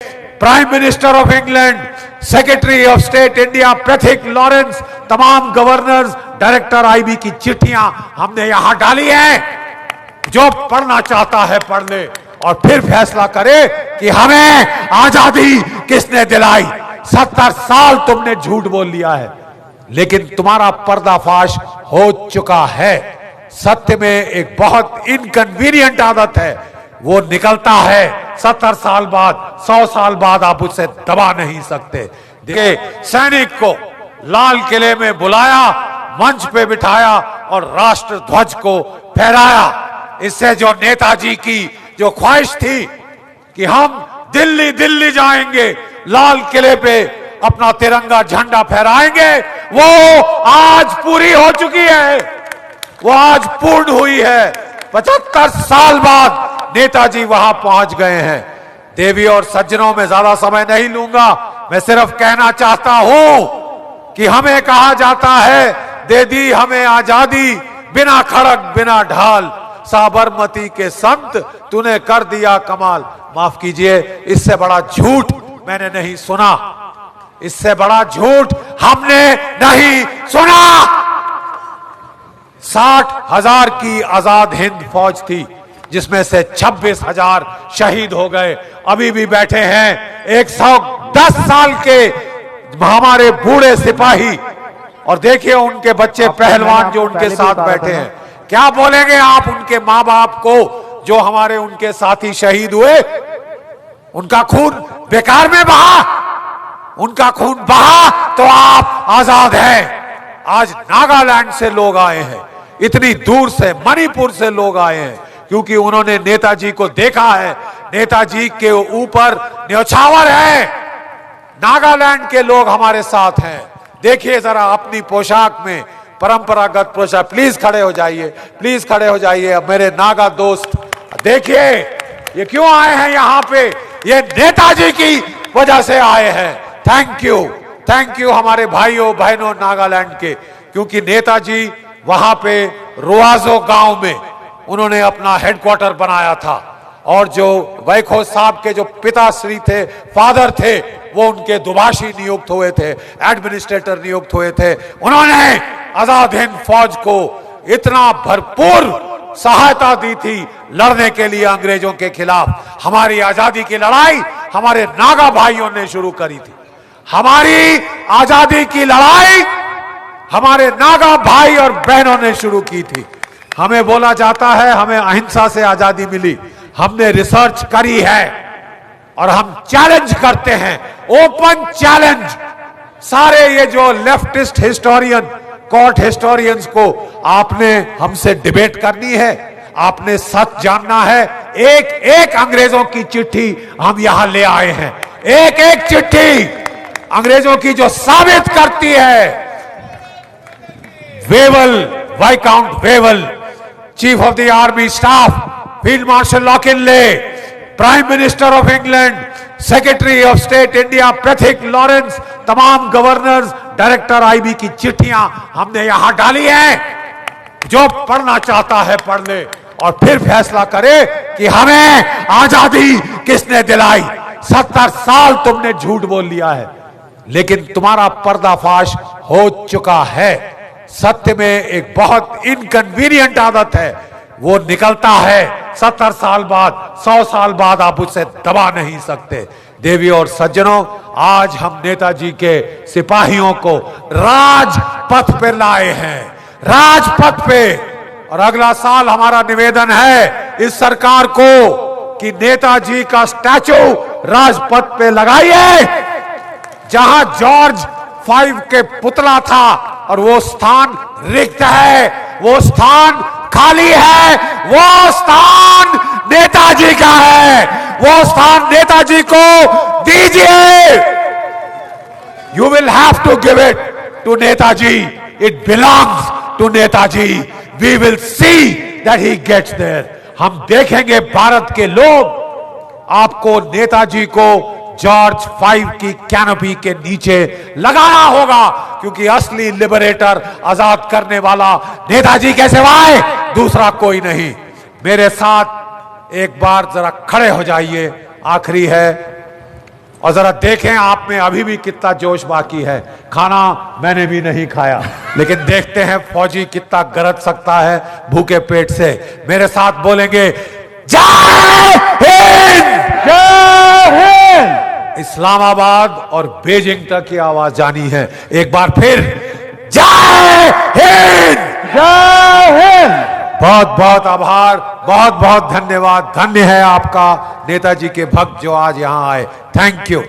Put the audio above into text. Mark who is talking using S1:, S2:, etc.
S1: Prime minister of England, secretary of state India Pethick Lawrence, तमाम governors, director IB की चिट्ठियां हमने यहां डाली हैं। जो पढ़ना चाहता है पढ़ ले और फिर फैसला करे कि हमें आजादी किसने दिलाई। 70 साल तुमने झूठ बोल लिया है, लेकिन तुम्हारा पर्दाफाश हो चुका है। सत्य में एक बहुत इनकन्वीनियंट आदत है, वो निकलता है 70 साल बाद, 100 साल बाद आप उसे दबा नहीं सकते। देखिए, सैनिक को लाल किले में बुलाया, मंच पे बिठाया और राष्ट्र ध्वज को फहराया। इससे जो नेताजी की जो ख्वाहिश थी कि हम दिल्ली दिल्ली जाएंगे, लाल किले पे अपना तिरंगा झंडा फहराएंगे, वो आज पूरी हो चुकी है, वो आज पूर्ण हुई है। 75 साल बाद नेताजी वहां पहुंच गए हैं। देवी और सज्जनों में ज्यादा समय नहीं लूंगा, मैं सिर्फ कहना चाहता हूं कि हमें कहा जाता है दे दी हमें आजादी, बिना खड़ग बिना ढाल, साबरमती के संत तूने कर दिया कमाल। माफ कीजिए, इससे बड़ा झूठ मैंने नहीं सुना, इससे बड़ा झूठ हमने नहीं सुना। 60,000 की आजाद हिंद फौज थी, जिसमें से 26,000 शहीद हो गए। अभी भी बैठे हैं 110 साल के हमारे बूढ़े सिपाही, और देखिए उनके बच्चे पहलवान जो उनके साथ बैठे हैं। क्या बोलेंगे आप उनके मां बाप को जो हमारे उनके साथी शहीद हुए? उनका खून बेकार में बहा, उनका खून बहा तो आप आजाद हैं। आज नागालैंड से लोग आए हैं, इतनी दूर से, मणिपुर से लोग आए हैं, क्योंकि उन्होंने नेताजी को देखा है। नेताजी के ऊपर न्योछावर है। नागालैंड के लोग हमारे साथ हैं। देखिए जरा अपनी पोशाक में, परंपरागत पोशाक, प्लीज खड़े हो जाइए, प्लीज खड़े हो जाइए। अब मेरे नागा दोस्त देखिए ये क्यों आए हैं यहाँ पे, ये नेताजी की वजह से आए हैं। थैंक यू हमारे भाइयों बहनों नागालैंड के, क्योंकि नेताजी वहां पे रुआजो गांव में उन्होंने अपना हेडक्वार्टर बनाया था, और जो वैखो साहब के जो पिताश्री थे, फादर थे, वो उनके दुभाषी नियुक्त हुए थे, एडमिनिस्ट्रेटर नियुक्त हुए थे। उन्होंने आजाद हिंद फौज को इतना भरपूर सहायता दी थी लड़ने के लिए अंग्रेजों के खिलाफ। हमारी आजादी की लड़ाई हमारे नागा भाइयों ने शुरू करी थी। हमारी आजादी की लड़ाई हमारे नागा भाई और बहनों ने शुरू की थी। हमें बोला जाता है हमें अहिंसा से आजादी मिली, हमने रिसर्च करी है और हम चैलेंज करते हैं, ओपन चैलेंज। सारे ये जो लेफ्टिस्ट हिस्टोरियन, कोर्ट हिस्टोरियंस को आपने हमसे डिबेट करनी है, आपने सच जानना है। एक एक अंग्रेजों की चिट्ठी हम यहां ले आए हैं, एक एक चिट्ठी अंग्रेजों की जो साबित करती है। Wavell, Viscount Wavell, chief of the army staff, field marshal लॉकिनले, prime minister of England, secretary of state India Pethick Lawrence, तमाम गवर्नर्स, डायरेक्टर आईबी की चिट्ठियां हमने यहां डाली हैं। जो पढ़ना चाहता है पढ़ ले और फिर फैसला करे कि हमें आजादी किसने दिलाई। 70 साल तुमने झूठ बोल लिया है, लेकिन तुम्हारा पर्दाफाश हो चुका है। सत्य में एक बहुत इनकन्वीनियंट आदत है, वो निकलता है 70 साल बाद, 100 साल बाद आप उसे दबा नहीं सकते। देवी और सज्जनों, आज हम नेताजी के सिपाहियों को राजपथ पे लाए हैं, राजपथ पे। और अगला साल हमारा निवेदन है इस सरकार को कि नेताजी का स्टैचू राजपथ पे लगाइए, जहां जॉर्ज 5 के पुतला था, और वो स्थान रिक्त है, वो स्थान खाली है, वो स्थान नेताजी का है, वो स्थान नेताजी को दीजिए। You will have to give it to Netaji, it belongs to Netaji. We will see that he gets there. हम देखेंगे भारत के लोग आपको नेताजी को जॉर्ज 5 की कैनोपी के नीचे लगाना होगा, क्योंकि असली लिबरेटर, आजाद करने वाला नेताजी के सिवाय दूसरा कोई नहीं। मेरे साथ एक बार जरा खड़े हो जाइए, आखिरी है। और जरा देखें आप में अभी भी कितना जोश बाकी है। खाना मैंने भी नहीं खाया, लेकिन देखते हैं फौजी कितना गरज सकता है भूखे पेट से। मेरे साथ बोलेंगे जय हिंद,
S2: जय हिंद।
S1: इस्लामाबाद और बीजिंग तक की आवाज जानी है। एक बार फिर जय हिंद,
S2: जय हिंद।
S1: बहुत बहुत आभार, बहुत बहुत धन्यवाद। धन्य है आपका नेताजी के भक्त जो आज यहां आए। Thank you.